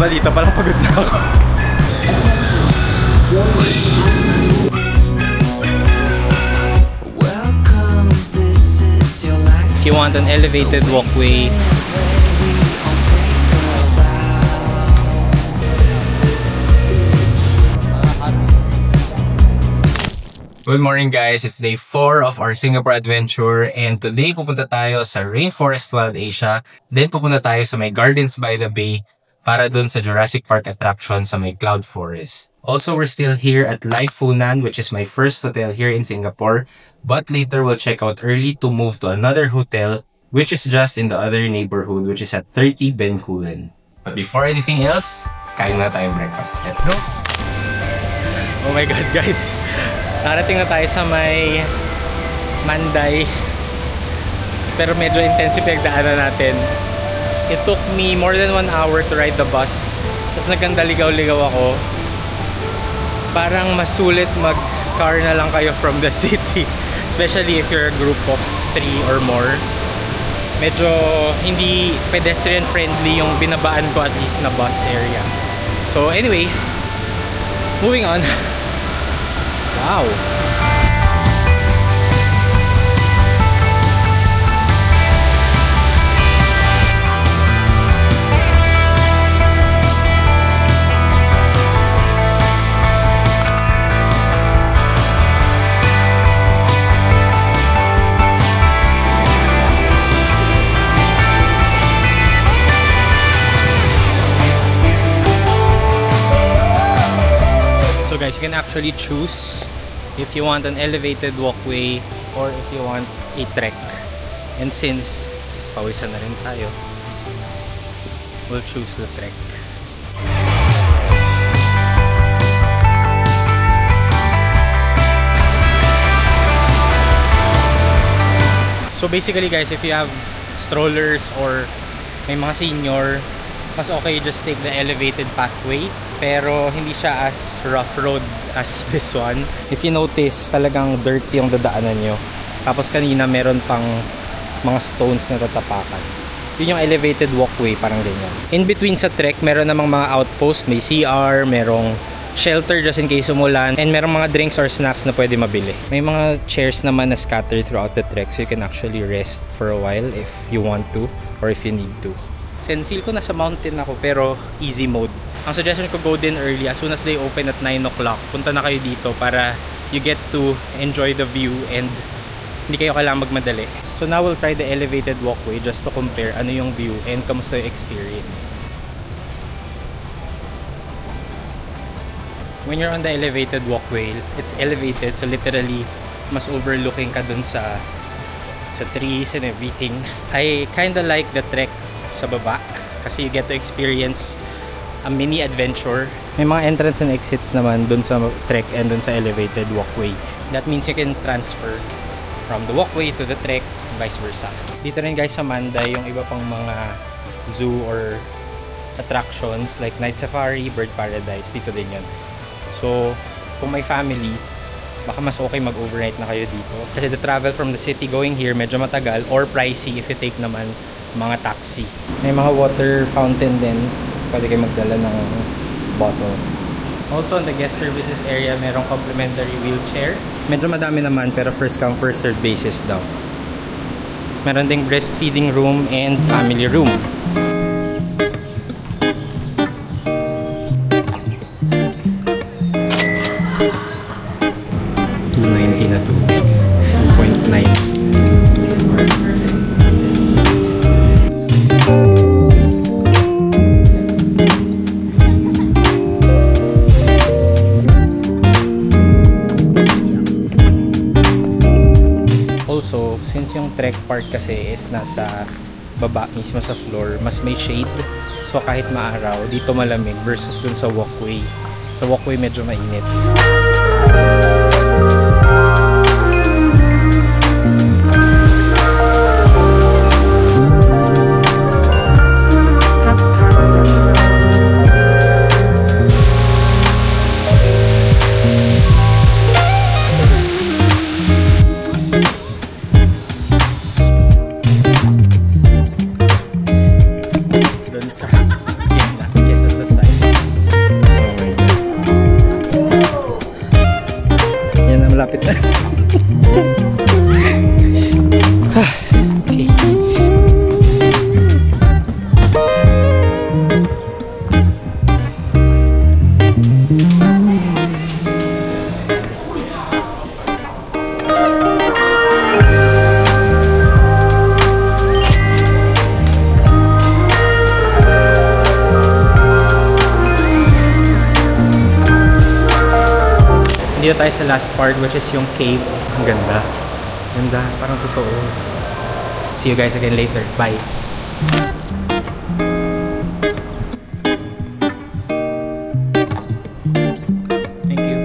balita, parang pagod na ako. If you want an elevated walkway, good morning guys, it's day 4 of our Singapore adventure and today pupunta tayo sa Rainforest Wild Asia. Then pupunta tayo sa may Gardens by the Bay para dun sa Jurassic Park attraction sa may Cloud Forest. Also, we're still here at Life Funan, which is my first hotel here in Singapore. But later we'll check out early to move to another hotel which is just in the other neighborhood, which is at 30 Bencoolen. But before anything else, kain na tayong breakfast. Let's go! Oh my god guys! Narating na tayo sa may Manday. Pero medyo intensive yung daanan natin. It took me more than 1 hour to ride the bus. Tapos nagkandaligaw-ligaw ako. Parang masulit mag-car na lang kayo from the city. Especially if you're a group of 3 or more. Medyo hindi pedestrian friendly yung binabaan ko at least na bus area. So anyway, moving on. Wow! So guys, you can actually choose if you want an elevated walkway or if you want a trek. And since pawisan na rin tayo, we'll choose the trek. So basically guys, if you have strollers or may mga senior, mas okay just take the elevated pathway. Pero hindi siya as rough road as this one. If you notice, talagang dirty yung dadaanan nyo. Tapos kanina meron pang mga stones na tatapakan. Yun yung elevated walkway, parang ganyan. In between sa trek, meron namang mga outpost. May CR, merong shelter just in case umulan. And merong mga drinks or snacks na pwede mabili. May mga chairs naman na scattered throughout the trek. So you can actually rest for a while if you want to or if you need to. Sen, feel ko nasa mountain ako pero easy mode. Ang suggestion ko, go din early. As soon as they open at 9 o'clock, punta na kayo dito para you get to enjoy the view and hindi kayo kailangang magmadali. So now we'll try the elevated walkway just to compare ano yung view and kamusta yung experience. When you're on the elevated walkway, it's elevated, so literally mas overlooking ka dun sa trees and everything. I kinda like the trek sa baba kasi you get to experience a mini adventure. May mga entrance and exits naman dun sa trek and dun sa elevated walkway. That means you can transfer from the walkway to the trek, vice versa. Dito rin guys sa Manday, yung iba pang mga zoo or attractions like Night Safari, Bird Paradise, dito din yun. So kung may family, baka mas okay mag-overnight na kayo dito. Kasi the travel from the city going here medyo matagal or pricey if you take naman mga taxi. May mga water fountain din. Pwede kayo magdala ng bottle. Also, in the guest services area, merong complimentary wheelchair. Medyo madami naman, pero first come, first served basis daw. Meron ding breastfeeding room and family room. $2.90 na tubig. 2.9. Since yung trek part kasi is nasa baba mismo sa floor, mas may shade. So kahit maaraw, dito malamig versus dun sa walkway. Sa walkway medyo mainit. Sa gitna, kesa sa Dito tayo sa last part, which is yung cave. Ang ganda. Ganda, parang totoo. See you guys again later. Bye! Thank you.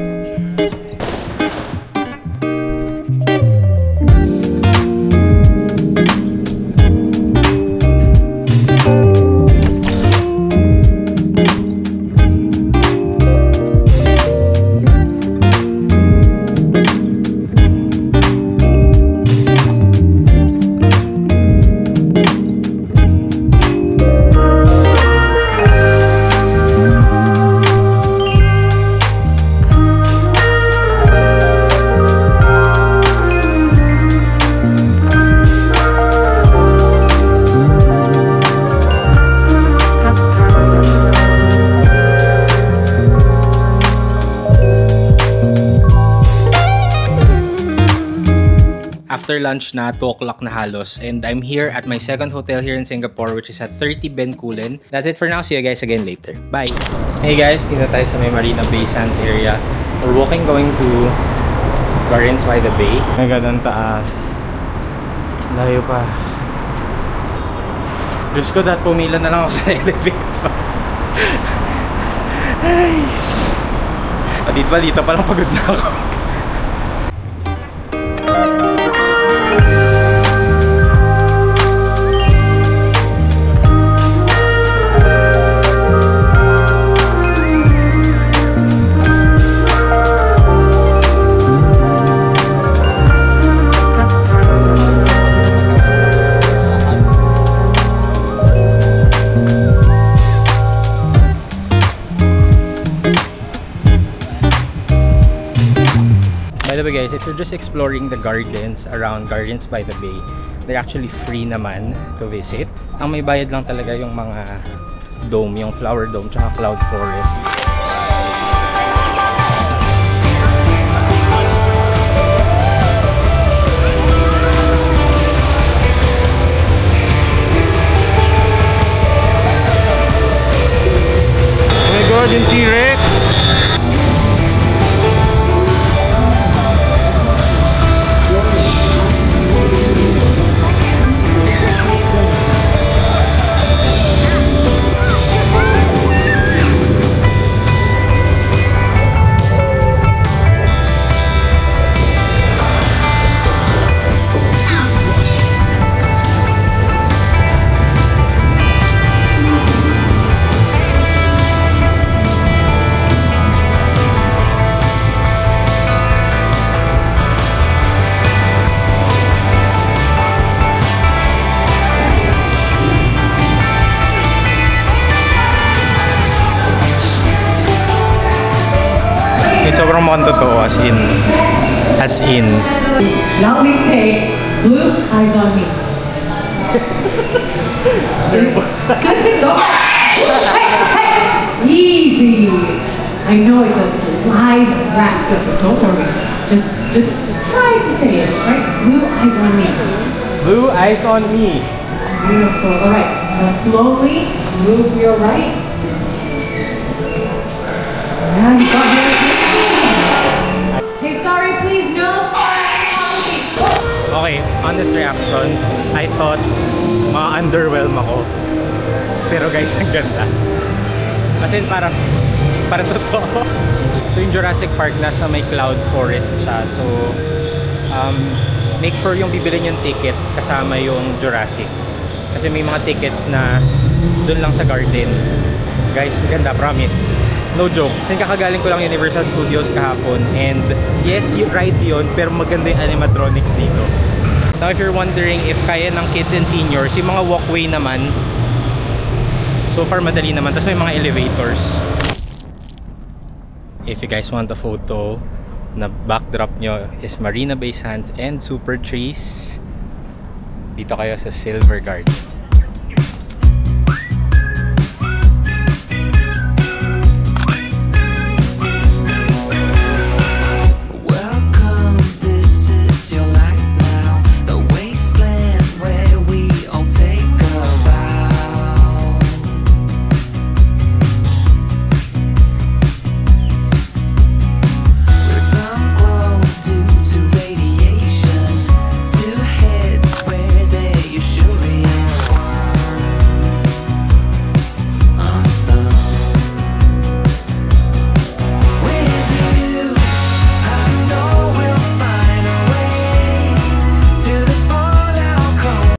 After lunch na, 2 o'clock na halos, and I'm here at my second hotel here in Singapore, which is at 30 Bencoolen. That's it for now. See you guys again later. Bye! Hey guys, dito tayo sa may Marina Bay Sands area. We're walking going to Gardens by the Bay. May ganun taas. Layo pa. Diyos ko, dahil pumila na lang ako sa elevator. Ay! Dito pa lang pagod na ako. By the way guys, if you're just exploring the gardens around Gardens by the Bay, they're actually free naman to visit. Ang may bayad lang talaga yung mga dome, yung flower dome tsaka cloud forest. Oh my god, yung T-Rex! Sobrang mukhang totoo, as in. Loudly say, blue eyes on me. Hey, easy. I know it's a live raptor, but don't worry. Just try to say it, right? Blue eyes on me. Blue eyes on me. Beautiful. All right. Now slowly move to your right. Yeah, you got it. Okay, honest reaction, I thought ma-underwhelm ako. Pero guys, ang ganda. As in, parang totoo. So yung Jurassic Park, nasa may cloud forest siya. So, make sure yung bibili yung ticket kasama yung Jurassic. Kasi may mga tickets na dun lang sa garden. Guys, ang ganda, promise. No joke. Kasi kakagaling ko lang Universal Studios kahapon. And yes, you ride yun, pero maganda yung animatronics dito. Now, if you're wondering if kaya ng kids and seniors, yung mga walkway naman, so far madali naman. Tapos may mga elevators. If you guys want a photo na backdrop nyo is Marina Bay Sands and Super Trees, dito kayo sa Silver Gardens.